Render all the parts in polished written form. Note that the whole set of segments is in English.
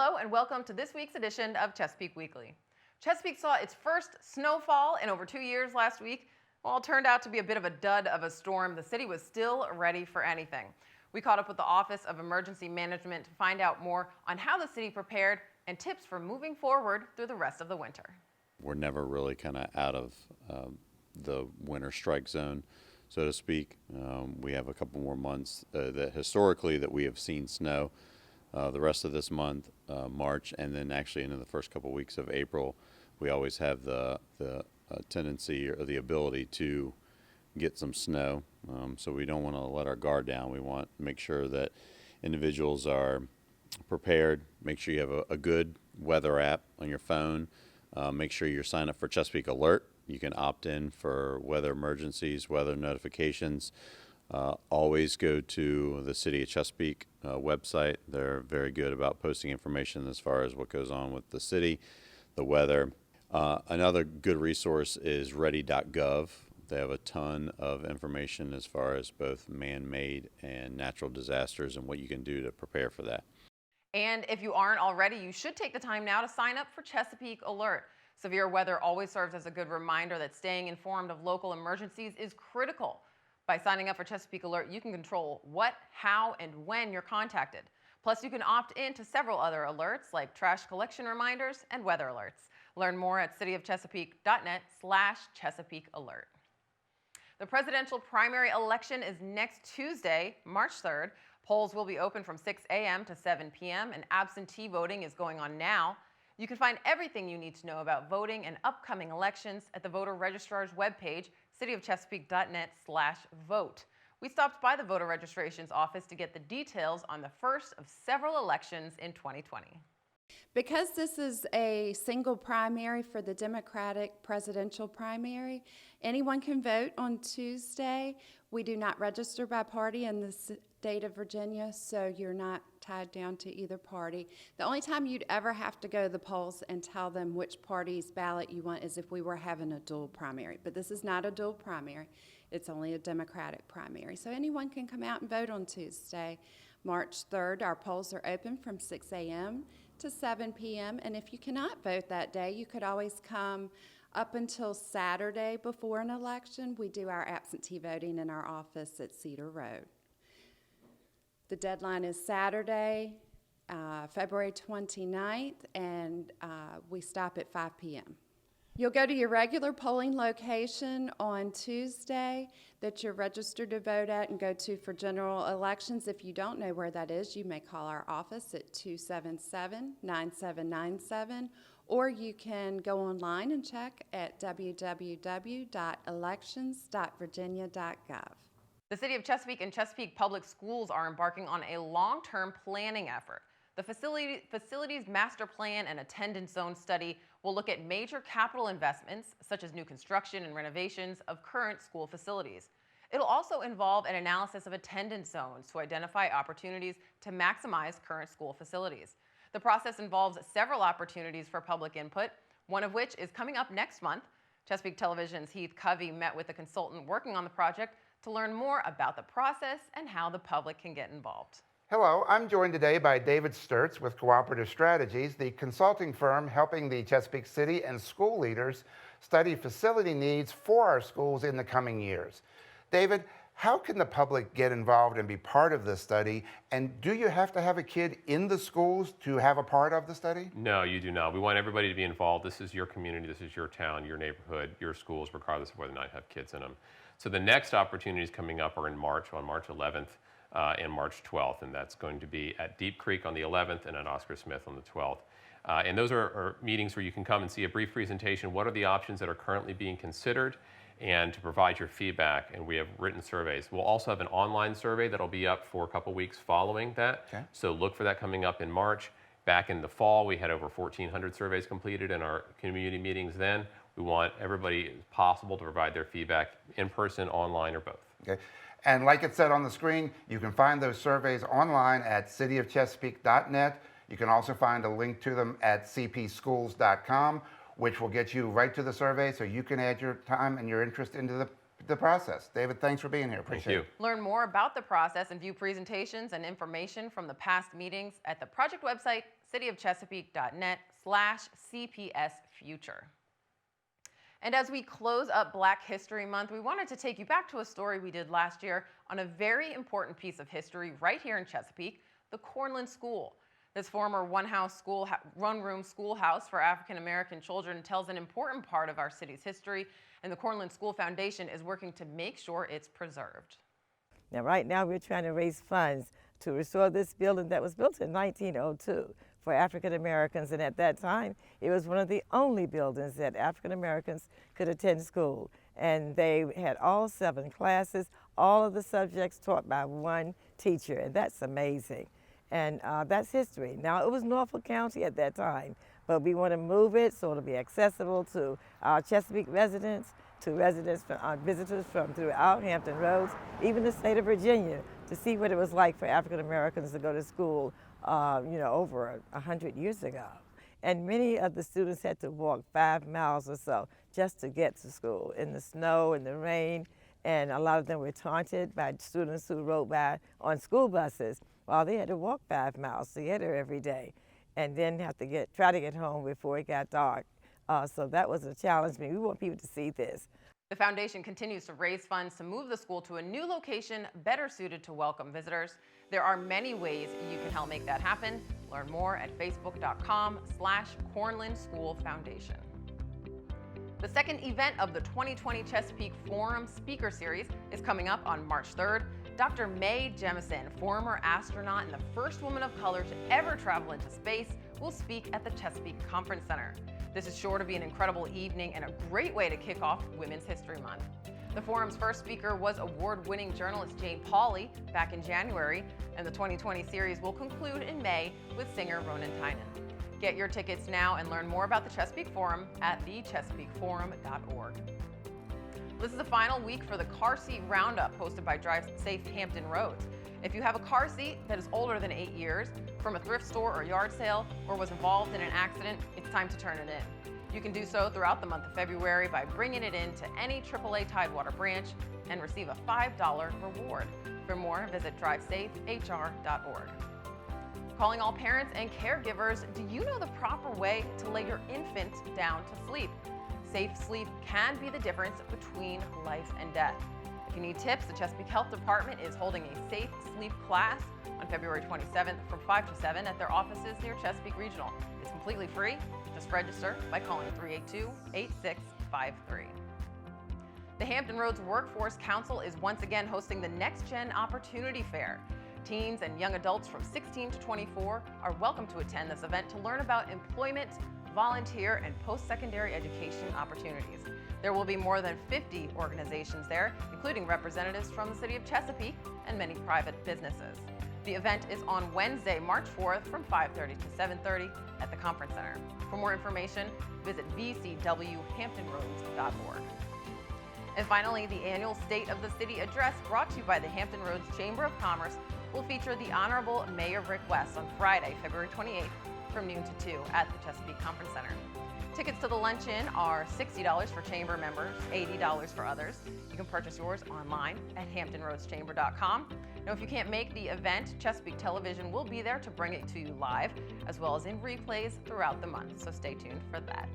Hello and welcome to this week's edition of Chesapeake Weekly. Chesapeake saw its first snowfall in over 2 years last week. While it turned out to be a bit of a dud of a storm, the city was still ready for anything. We caught up with the Office of Emergency Management to find out more on how the city prepared and tips for moving forward through the rest of the winter. We're never really kind of out of the winter strike zone, so to speak. We have a couple more months that historically that we have seen snow. The rest of this month, March, and then actually into the first couple weeks of April, we always have the tendency or the ability to get some snow. So we don't want to let our guard down. We want to make sure that individuals are prepared. Make sure you have a good weather app on your phone. Make sure you're signed up for Chesapeake Alert. You can opt in for weather emergencies, weather notifications. Always go to the City of Chesapeake website. They're very good about posting information as far as what goes on with the city, the weather. Another good resource is ready.gov. They have a ton of information as far as both man-made and natural disasters and what you can do to prepare for that. And if you aren't already, you should take the time now to sign up for Chesapeake Alert. Severe weather always serves as a good reminder that staying informed of local emergencies is critical. By signing up for Chesapeake Alert, you can control what, how, and when you're contacted. Plus, you can opt in to several other alerts like trash collection reminders and weather alerts. Learn more at cityofchesapeake.net/Chesapeake Alert. The presidential primary election is next Tuesday, March 3rd. Polls will be open from 6 a.m. to 7 p.m. and absentee voting is going on now. You can find everything you need to know about voting and upcoming elections at the voter registrar's webpage, cityofchesapeake.net/vote. We stopped by the voter registration's office to get the details on the first of several elections in 2020. Because this is a single primary for the Democratic presidential primary, anyone can vote on Tuesday. We do not register by party in the state of Virginia, so you're not tied down to either party. The only time you'd ever have to go to the polls and tell them which party's ballot you want is if we were having a dual primary. But this is not a dual primary. It's only a Democratic primary. So anyone can come out and vote on Tuesday, March 3rd. Our polls are open from 6 a.m. to 7 p.m. And if you cannot vote that day, you could always come up until Saturday before an election. We do our absentee voting in our office at Cedar Road. The deadline is Saturday, February 29th, and we stop at 5 p.m. You'll go to your regular polling location on Tuesday that you're registered to vote at and go to for general elections. If you don't know where that is, you may call our office at 277-9797, or you can go online and check at www.elections.virginia.gov. The City of Chesapeake and Chesapeake Public Schools are embarking on a long-term planning effort. The facilities master plan and attendance zone study will look at major capital investments, such as new construction and renovations of current school facilities. It'll also involve an analysis of attendance zones to identify opportunities to maximize current school facilities. The process involves several opportunities for public input, one of which is coming up next month. Chesapeake Television's Heath Covey met with the consultant working on the project to learn more about the process and how the public can get involved. Hello, I'm joined today by David Sturtz with Cooperative Strategies, the consulting firm helping the Chesapeake City and school leaders study facility needs for our schools in the coming years. David, how can the public get involved and be part of this study? And do you have to have a kid in the schools to have a part of the study? No, you do not. We want everybody to be involved. This is your community, this is your town, your neighborhood, your schools, regardless of whether or not you have kids in them. So the next opportunities coming up are in March, on March 11th and March 12th, and that's going to be at Deep Creek on the 11th and at Oscar Smith on the 12th. And those are meetings where you can come and see a brief presentation. What are the options that are currently being considered? And to provide your feedback, and we have written surveys. We'll also have an online survey that'll be up for a couple weeks following that. Okay. So look for that coming up in March. Back in the fall, we had over 1,400 surveys completed in our community meetings then. We want everybody as possible to provide their feedback in person, online, or both. Okay. And like it said on the screen, you can find those surveys online at cityofchesapeake.net. You can also find a link to them at cpschools.com, which will get you right to the survey so you can add your time and your interest into the process. David, thanks for being here. Appreciate it. Learn more about the process and view presentations and information from the past meetings at the project website, cityofchesapeake.net/CPSfuture. And as we close up Black History Month, we wanted to take you back to a story we did last year on a very important piece of history right here in Chesapeake, the Cornland School. This former one-room schoolhouse for African American children tells an important part of our city's history, and the Cornland School Foundation is working to make sure it's preserved. Now, right now, we're trying to raise funds to restore this building that was built in 1902 for African Americans, and at that time, it was one of the only buildings that African Americans could attend school. And they had all 7 classes, all of the subjects taught by one teacher, and that's amazing. And that's history. Now, it was Norfolk County at that time, but we want to move it so it'll be accessible to our Chesapeake residents, to residents, visitors from throughout Hampton Roads, even the state of Virginia, to see what it was like for African Americans to go to school, over 100 years ago. And many of the students had to walk 5 miles or so just to get to school in the snow and the rain. And a lot of them were taunted by students who rode by on school buses while they had to walk 5 miles to get here every day, and then have to try to get home before it got dark. So that was a challenge. We want people to see this. The foundation continues to raise funds to move the school to a new location better suited to welcome visitors. There are many ways you can help make that happen. Learn more at facebook.com/Cornland School Foundation. The second event of the 2020 Chesapeake Forum Speaker Series is coming up on March 3rd. Dr. Mae Jemison, former astronaut and the first woman of color to ever travel into space, will speak at the Chesapeake Conference Center. This is sure to be an incredible evening and a great way to kick off Women's History Month. The forum's first speaker was award-winning journalist Jane Pauley back in January, and the 2020 series will conclude in May with singer Ronan Tynan. Get your tickets now and learn more about the Chesapeake Forum at thechesapeakeforum.org. This is the final week for the Car Seat Roundup hosted by Drive Safe Hampton Roads. If you have a car seat that is older than 8 years, from a thrift store or yard sale, or was involved in an accident, it's time to turn it in. You can do so throughout the month of February by bringing it in to any AAA Tidewater branch and receive a $5 reward. For more, visit drivesafehr.org. Calling all parents and caregivers, do you know the proper way to lay your infant down to sleep? Safe sleep can be the difference between life and death. If you need tips, the Chesapeake Health Department is holding a safe sleep class on February 27th from 5 to 7 at their offices near Chesapeake Regional. It's completely free. Just register by calling 382-8653. The Hampton Roads Workforce Council is once again hosting the Next Gen Opportunity Fair. Teens and young adults from 16 to 24 are welcome to attend this event to learn about employment, volunteer, and post-secondary education opportunities. There will be more than 50 organizations there, including representatives from the city of Chesapeake and many private businesses. The event is on Wednesday, March 4th from 5:30 to 7:30 at the Conference Center. For more information, visit vcwhamptonroads.org. And finally, the annual State of the City Address brought to you by the Hampton Roads Chamber of Commerce will feature the Honorable Mayor Rick West on Friday, February 28th from noon to 2 at the Chesapeake Conference Center. Tickets to the luncheon are $60 for Chamber members, $80 for others. You can purchase yours online at hamptonroadschamber.com. Now, if you can't make the event, Chesapeake Television will be there to bring it to you live, as well as in replays throughout the month, so stay tuned for that.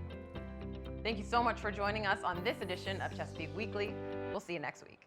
Thank you so much for joining us on this edition of Chesapeake Weekly. We'll see you next week.